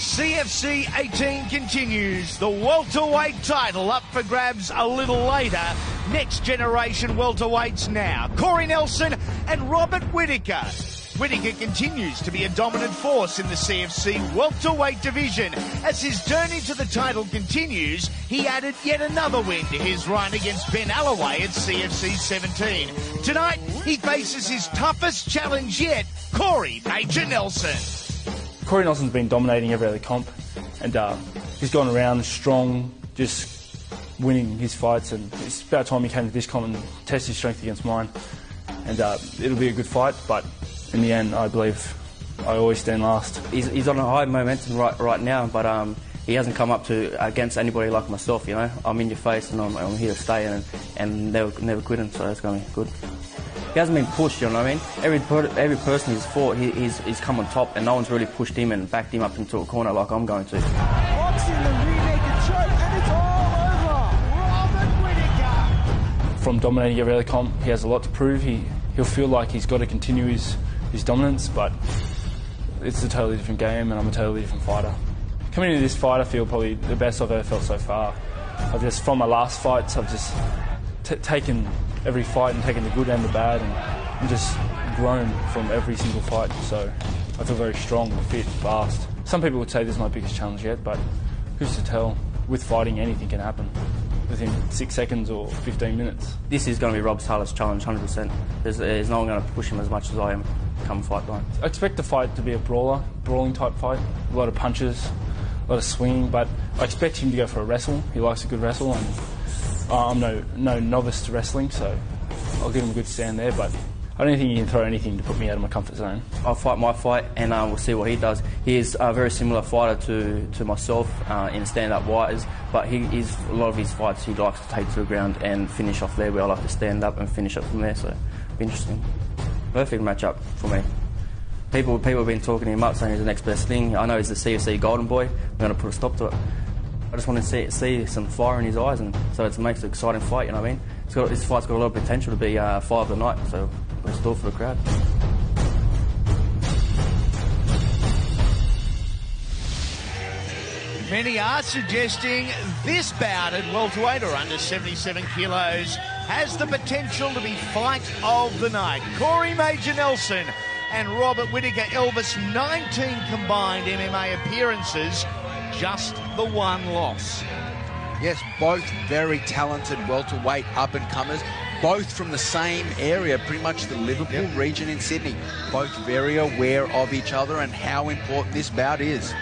CFC 18 continues. The welterweight title up for grabs a little later. Next generation welterweights now. Corey Nelson and Robert Whittaker. Whittaker continues to be a dominant force in the CFC welterweight division. As his journey to the title continues, he added yet another win to his run against Ben Alloway at CFC 17. Tonight, he faces his toughest challenge yet, Corey Major Nelson. Corey Nelson's been dominating every other comp, and he's gone around strong, just winning his fights, and it's about time he came to this comp and test his strength against mine. And it'll be a good fight, but in the end, I believe I always stand last. He's on a high momentum right now, but he hasn't come up to against anybody like myself. You know, I'm in your face, and I'm here to stay, and never quitting. So it's going to be good. He hasn't been pushed, you know what I mean? Every person he's fought, he's come on top, and no one's really pushed him and backed him up into a corner like I'm going to. Boxing the rear naked choke, and it's all over. Robert Whittaker. From dominating every other comp, he has a lot to prove. He'll feel like he's got to continue his dominance, but it's a totally different game, and I'm a totally different fighter. Coming into this fight, I feel probably the best I've ever felt so far. From my last fights, I've just taken every fight and taken the good and the bad, and just grown from every single fight. So I feel very strong, fit, fast. Some people would say this is my biggest challenge yet, but who's to tell? With fighting, anything can happen within 6 seconds or 15 minutes. This is going to be Rob's hardest challenge, 100%. There's no one going to push him as much as I am come fight time. I expect the fight to be a brawling type fight. A lot of punches, a lot of swinging, but I expect him to go for a wrestle. He likes a good wrestle, and I'm no novice to wrestling, so I'll give him a good stand there, but I don't think he can throw anything to put me out of my comfort zone. I'll fight my fight, and we'll see what he does. He is a very similar fighter to myself in stand-up wise, but a lot of his fights he likes to take to the ground and finish off there, where I like to stand up and finish up from there, so it'll be interesting. Perfect matchup for me. People have been talking him up, saying he's the next best thing. I know he's the CFC golden boy. I'm going to put a stop to it. I just want to see some fire in his eyes, and so it makes it an exciting fight, you know what I mean? This fight's got a lot of potential to be fight of the night, so let's do it for the crowd. Many are suggesting this bout at welterweight, or under 77 kilos, has the potential to be fight of the night. Corey Major Nelson and Robert Whittaker. Elvis, 19 combined MMA appearances, just the one loss. Yes, both very talented welterweight up-and-comers, both from the same area, pretty much the Liverpool region in Sydney. Both very aware of each other and how important this bout is.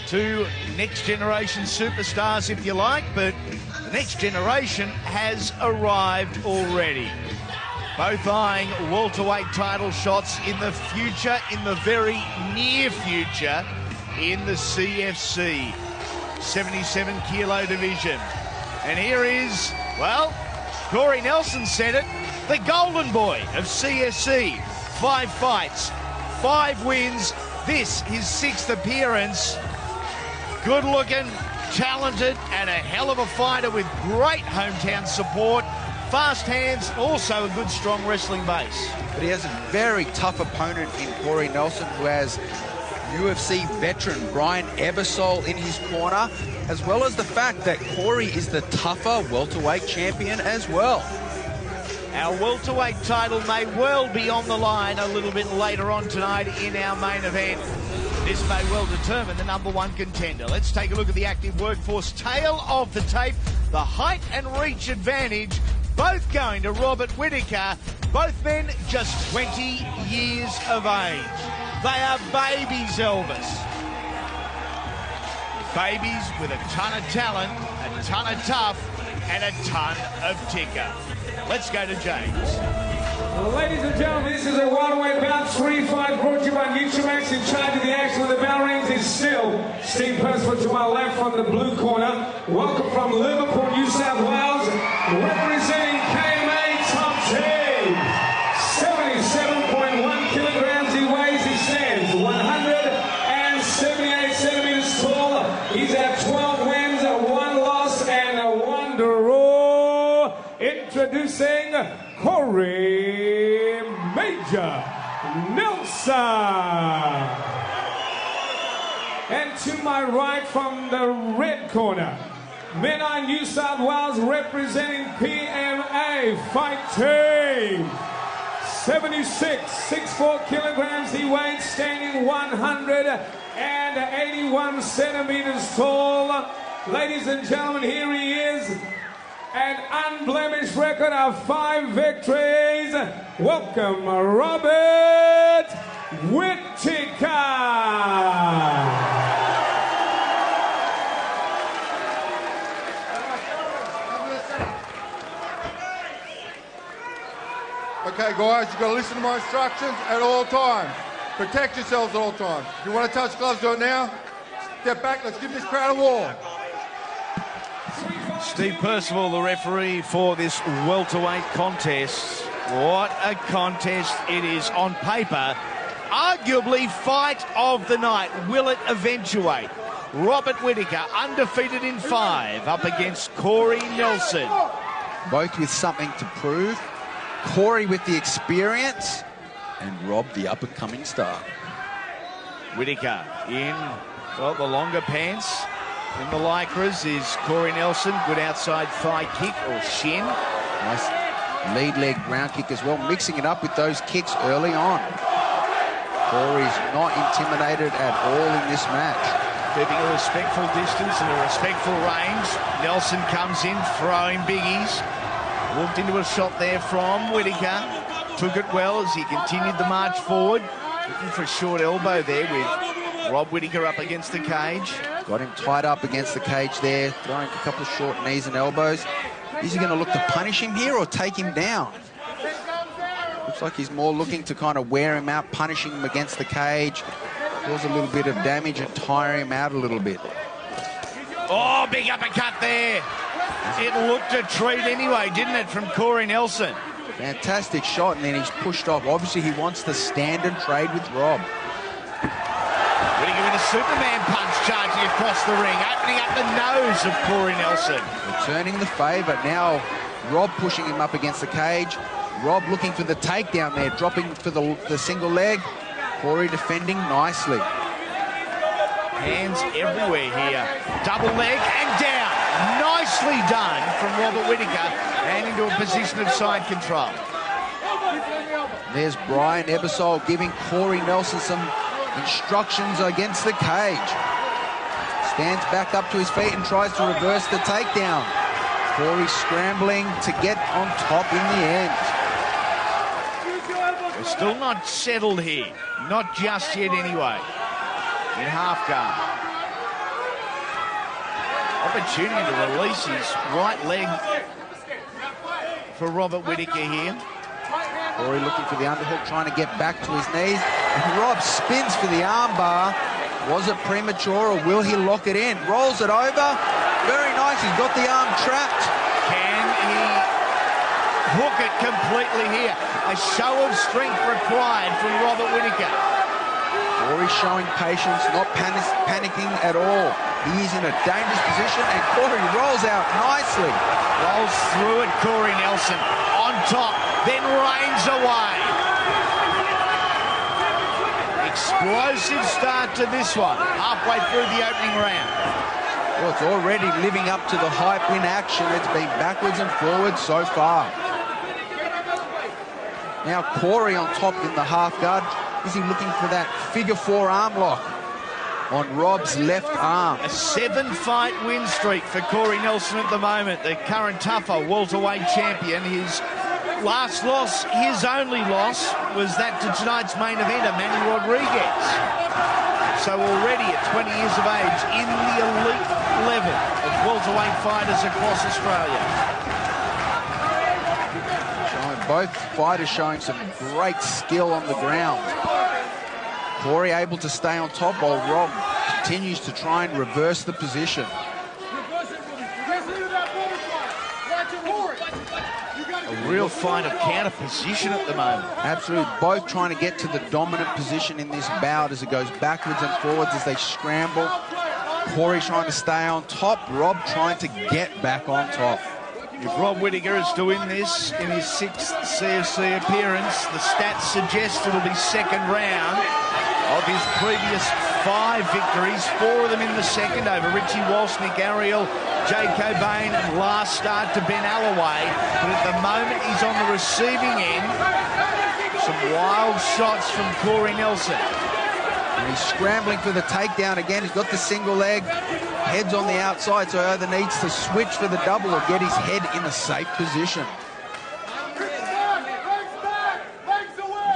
Two next-generation superstars, if you like, but the next generation has arrived already. Both eyeing welterweight title shots in the future, in the very near future, in the CFC 77 kilo division. And here is, well, Corey Nelson said it, the golden boy of CFC. 5 fights, 5 wins. This his 6th appearance. Good looking, talented, and a hell of a fighter with great hometown support. Fast hands, also a good strong wrestling base. But he has a very tough opponent in Corey Nelson, who has UFC veteran Brian Ebersol in his corner, as well as the fact that Corey is the tougher welterweight champion as well. Our welterweight title may well be on the line a little bit later on tonight in our main event. This may well determine the #1 contender. Let's take a look at the active workforce tail of the tape. The height and reach advantage, both going to Robert Whittaker. Both men just 20 years of age. They are babies, Elvis. Babies with a ton of talent, a ton of tough, and a ton of ticker. Let's go to James. Ladies and gentlemen, this is a welterweight bout, 3-5, brought to you by Nutramax. In charge of the action with the bell rings is still Steve Percival to my left from the blue corner. Welcome from Liverpool, New South Wales, representing KMA Top Team. 77.1 kilograms he weighs. He stands 178 centimeters tall. He's had 12 wins, 1 loss, and 1 draw. Introducing Corey Major Nelson. And to my right from the red corner, Menai New South Wales representing PMA Fight Team. 76, 6'4" kilograms he weighs, standing 181 centimeters tall. Ladies and gentlemen, here he is. An unblemished record of 5 victories. Welcome, Robert Whittaker. Okay, guys, you've got to listen to my instructions at all times. Protect yourselves at all times. If you want to touch gloves, do it now. Step back, let's give this crowd a war. Steve Percival, the referee for this welterweight contest. What a contest it is on paper. Arguably fight of the night. Will it eventuate? Robert Whittaker, undefeated in 5, up against Corey Nelson. Both with something to prove. Corey with the experience, and Rob the up-and-coming star. Whittaker in, well, the longer pants. In the lycras is Corey Nelson. Good outside thigh kick or shin. Nice lead leg ground kick as well, mixing it up with those kicks early on. Corey's not intimidated at all in this match. Keeping a respectful distance and a respectful range. Nelson comes in, throwing biggies. Walked into a shot there from Whittaker. Took it well as he continued the march forward. Looking for a short elbow there with Rob Whittaker up against the cage. Got him tied up against the cage there, throwing a couple of short knees and elbows. Is he going to look to punish him here or take him down? Looks like he's more looking to kind of wear him out, punishing him against the cage, cause a little bit of damage and tire him out a little bit. Oh, big uppercut there. It looked a treat anyway, didn't it, from Corey Nelson? Fantastic shot, and then he's pushed off. Obviously, he wants to stand and trade with Rob. Whittaker with a Superman punch charging across the ring, opening up the nose of Corey Nelson. Returning the favour. Now, Rob pushing him up against the cage. Rob looking for the takedown there, dropping for the single leg. Corey defending nicely. Hands everywhere here. Double leg and down. Nicely done from Robert Whittaker, and into a position of side control. There's Brian Ebersol giving Corey Nelson some instructions against the cage. Stands back up to his feet and tries to reverse the takedown. Corey scrambling to get on top in the end. We're still not settled here. Not just yet anyway. In half guard. Opportunity to release his right leg for Robert Whittaker here. Corey looking for the underhook, trying to get back to his knees. And Rob spins for the armbar. Was it premature or will he lock it in? Rolls it over. Very nice. He's got the arm trapped. Can he hook it completely here? A show of strength required from Robert Whittaker. Corey showing patience, not panicking at all. He is in a dangerous position, and Corey rolls out nicely. Rolls through it, Corey Nelson on top, then reigns away. Explosive start to this one, halfway through the opening round. Well, it's already living up to the hype in action. It's been backwards and forwards so far. Now Corey on top in the half guard. Is he looking for that figure 4 arm lock on Rob's left arm? A 7-fight win streak for Corey Nelson at the moment, the current tougher welterweight champion. His last loss, his only loss, was that to tonight's main eventer, Manny Rodriguez. So already at 20 years of age, in the elite level of welterweight fighters across Australia. Both fighters showing some great skill on the ground. Corey able to stay on top while Rob continues to try and reverse the position. A real fight of counter position at the moment. Absolutely. Both trying to get to the dominant position in this bout as it goes backwards and forwards as they scramble. Corey trying to stay on top. Rob trying to get back on top. If Rob Whittaker is to win this in his 6th CFC appearance, the stats suggest it'll be second round. of his previous 5 victories, 4 of them in the second over Richie Walsh, Nick Ariel, Jay Cobain, and last start to Ben Alloway. But at the moment, he's on the receiving end. Some wild shots from Corey Nelson. And he's scrambling for the takedown again. He's got the single leg. Head's on the outside, so either needs to switch for the double or get his head in a safe position.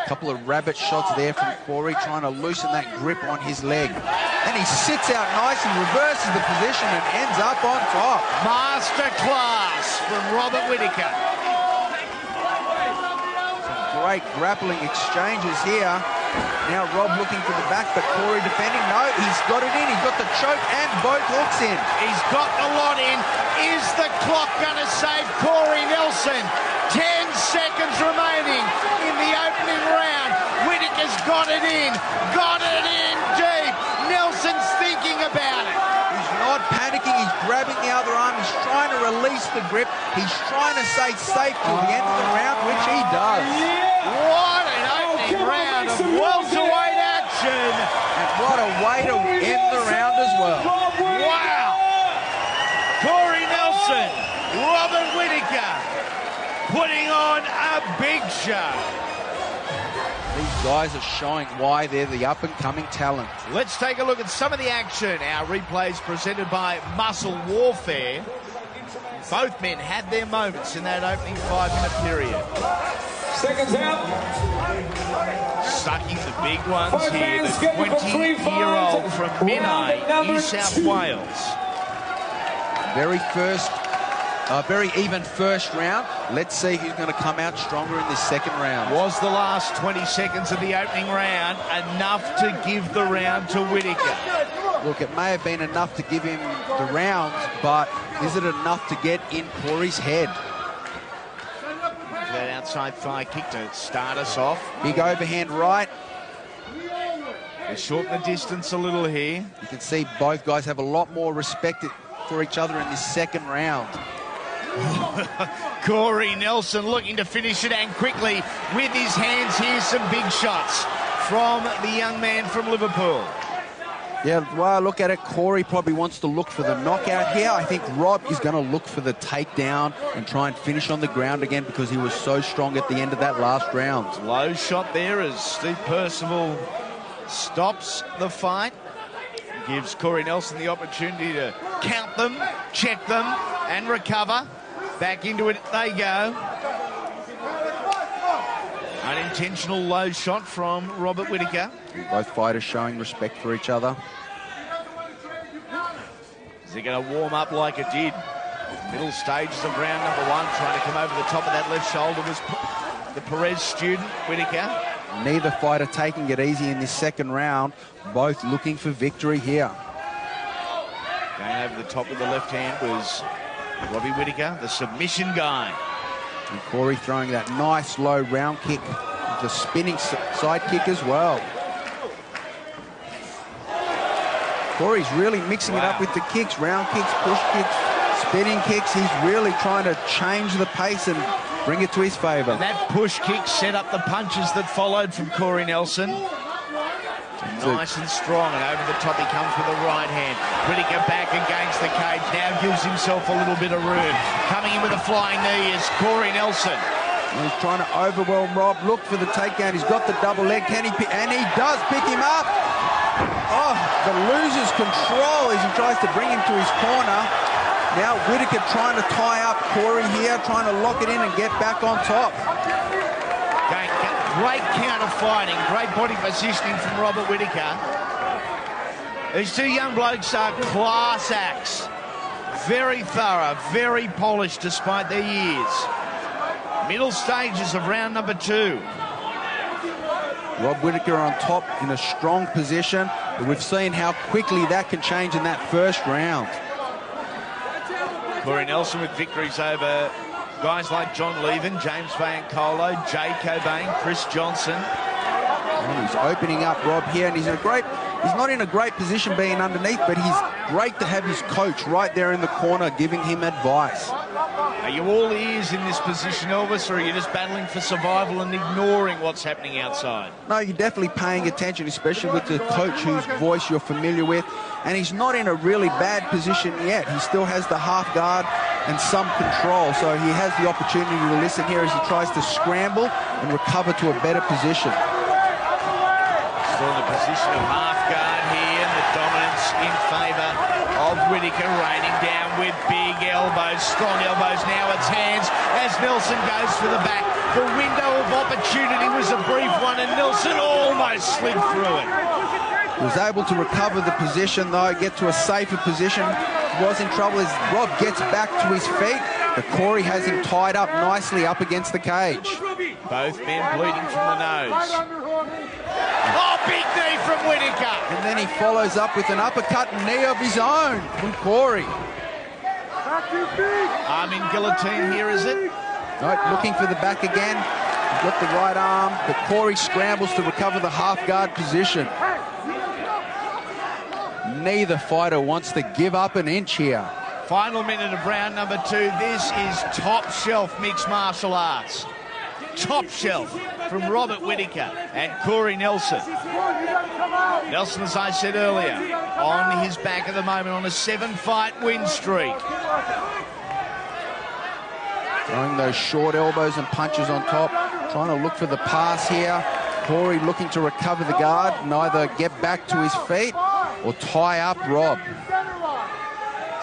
A couple of rabbit shots there from Corey, trying to loosen that grip on his leg. And he sits out nice and reverses the position and ends up on top. Masterclass from Robert Whittaker. Some great grappling exchanges here. Now Rob looking for the back, but Corey defending. No, he's got it in. He's got the choke and both hooks in. He's got the lot in. Is the clock going to save Corey Nelson? 10 seconds remaining in the opening round. Whittaker's got it in deep. Nelson's thinking about it. He's not panicking. He's grabbing the other arm. He's trying to release the grip. He's trying to stay safe till the end of the round, which he does. What an opening round of welterweight action. And what a way to end the round as well. Wow. Corey Nelson, Robert Whittaker, putting on a big show. These guys are showing why they're the up-and-coming talent. Let's take a look at some of the action. Our replays presented by Muscle Warfare. Both men had their moments in that opening 5-minute period. Seconds out. Sucking the big ones here. The 20-year-old from Menai, New South Wales. Very even first round. Let's see who's going to come out stronger in this second round. Was the last 20 seconds of the opening round enough to give the round to Whittaker? Look, it may have been enough to give him the rounds, but is it enough to get in Corey's head? That outside thigh kick to start us off. Big overhand right. They shorten the distance a little here. You can see both guys have a lot more respect for each other in this second round. Corey Nelson looking to finish it, and quickly with his hands. Here's some big shots from the young man from Liverpool. Yeah, the way I look at it, Corey probably wants to look for the knockout here. I think Rob is going to look for the takedown and try and finish on the ground again because he was so strong at the end of that last round. Low shot there as Steve Percival stops the fight. Gives Corey Nelson the opportunity to count them, check them, and recover. Back into it they go. Unintentional low shot from Robert Whittaker. Both fighters showing respect for each other. Is he going to warm up like it did? Middle stages of round number 1, trying to come over the top of that left shoulder was the Perez student, Whittaker. Neither fighter taking it easy in this second round. Both looking for victory here. Going over the top with the left hand was Robbie Whittaker, the submission guy. And Corey throwing that nice low round kick, the spinning side kick as well. Corey's really mixing it up with the kicks, round kicks, push kicks, spinning kicks. He's really trying to change the pace and bring it to his favour. And that push kick set up the punches that followed from Corey Nelson. Nice and strong, and over the top he comes with the right hand. Whittaker back against the cage, now gives himself a little bit of room. Coming in with a flying knee is Corey Nelson. He's trying to overwhelm Rob, look for the takedown. He's got the double leg, can he pick? And he does pick him up. Oh, the loses control as he tries to bring him to his corner. Now Whittaker trying to tie up Corey here, trying to lock it in and get back on top. Great counter fighting, great body positioning from Robert Whittaker. These two young blokes are class acts. Very thorough, very polished despite their years. Middle stages of round number 2. Rob Whittaker on top in a strong position, but we've seen how quickly that can change in that first round. Corey Nelson with victories over guys like John Leven, James Vancolo, Jay Cobain, Chris Johnson. And he's opening up Rob here, and he's not in a great position being underneath, but he's great to have his coach right there in the corner giving him advice. Are you all ears in this position, Elvis, or are you just battling for survival and ignoring what's happening outside? No, you're definitely paying attention, especially with the coach whose voice you're familiar with. And he's not in a really bad position yet. He still has the half guard and some control. So he has the opportunity to listen here as he tries to scramble and recover to a better position. Still in the position of half guard here, and the dominance in favour of Whittaker, raining down with big elbows, strong elbows. Now it's hands as Nelson goes for the back. The window of opportunity was a brief one, and Nelson almost slid through it. He was able to recover the position, though, get to a safer position. He was in trouble as Rob gets back to his feet, but Corey has him tied up nicely up against the cage. Both men bleeding from the nose. Oh, big knee from Whittaker. And then he follows up with an uppercut knee of his own from Corey. Arm in guillotine here, is it? Nope, looking for the back again. He's got the right arm, but Corey scrambles to recover the half guard position. Neither fighter wants to give up an inch here. Final minute of round number 2. This is top shelf mixed martial arts. Top shelf from Robert Whittaker and Corey Nelson. Nelson, as I said earlier, on his back at the moment on a 7-fight win streak. Throwing those short elbows and punches on top, trying to look for the pass here. Corey looking to recover the guard and either get back to his feet or tie up Rob.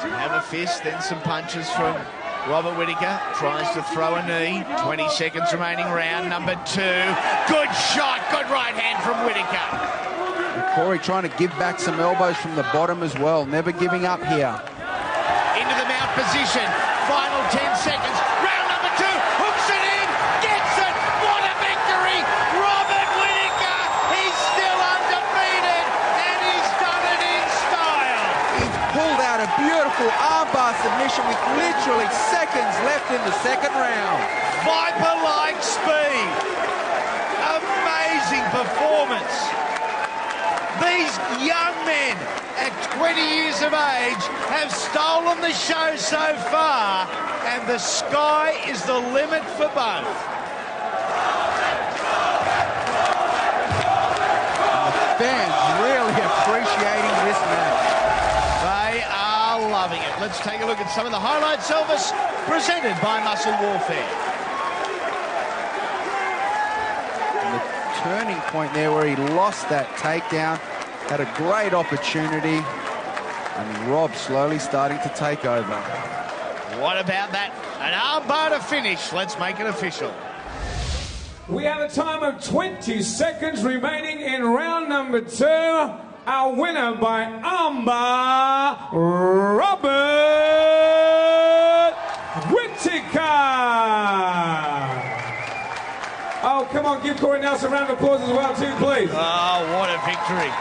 Have a fist, then some punches from Robert Whittaker. Tries to throw a knee. 20 seconds remaining, round number 2. Good shot, good right hand from Whittaker. And Corey trying to give back some elbows from the bottom as well, never giving up here. Into the mount position. Final 10 seconds. Round number 2. Hooks it in. Gets it. What a victory. Robert Whittaker. He's still undefeated. And he's done it in style. He's pulled out a beautiful armbar submission with literally seconds left in the second round. Viper-like speed. Amazing performance. These young men at 20 years of age have stolen the show so far, and the sky is the limit for both. Fans really appreciating this match. They are loving it. Let's take a look at some of the highlights, Elvis, presented by Muscle Warfare. And the turning point there where he lost that takedown, had a great opportunity, and Rob slowly starting to take over. What about that? An armbar to finish. Let's make it official. We have a time of 20 seconds remaining in round number 2. Our winner by armbar, Robert Whittaker. Oh, come on, give Corey Nelson a round of applause as well, too, please. Oh, what a victory.